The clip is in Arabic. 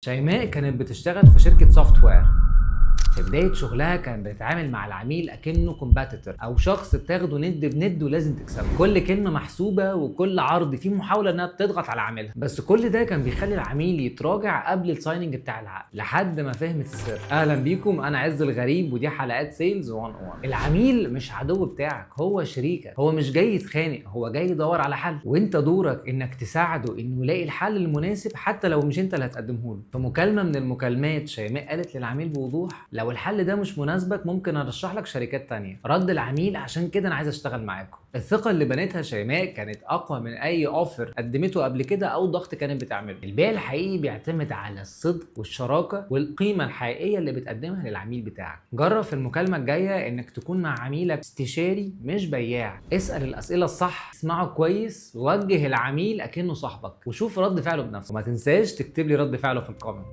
شيماء كانت بتشتغل في شركة سوفت وير. في بداية شغلها كانت بتتعامل مع العميل أكنه كومباتيتور أو شخص بتاخده ند بند ولازم تكسبه، كل كلمة محسوبة وكل عرض فيه محاولة إنها بتضغط على عميلها، بس كل ده كان بيخلي العميل يتراجع قبل السايننج بتاع العقد لحد ما فهمت السر. أهلا بيكم، أنا عز الغريب ودي حلقات سيلز 101. العميل مش عدو بتاعك، هو شريكك، هو مش جاي يتخانق، هو جاي يدور على حل، وأنت دورك إنك تساعده إنه يلاقي الحل المناسب حتى لو مش أنت اللي هتقدمه له. في مكالمة من المكالمات شيماء قالت للعميل بوضوح: لو الحل ده مش مناسبك ممكن ارشح لك شركات تانية. رد العميل: عشان كده انا عايز اشتغل معاكم. الثقة اللي بنتها شيماء كانت اقوى من اي اوفر قدمته قبل كده او ضغط كانت بتعمله. البيع الحقيقي بيعتمد على الصدق والشراكة والقيمة الحقيقية اللي بتقدمها للعميل بتاعك. جرب في المكالمة الجاية انك تكون مع عميلك استشاري مش بياع. اسأل الاسئلة الصح، اسمعه كويس، ووجه العميل اكنه صاحبك وشوف رد فعله بنفسه. وما تنساش تكتب لي رد فعله في الكومنت.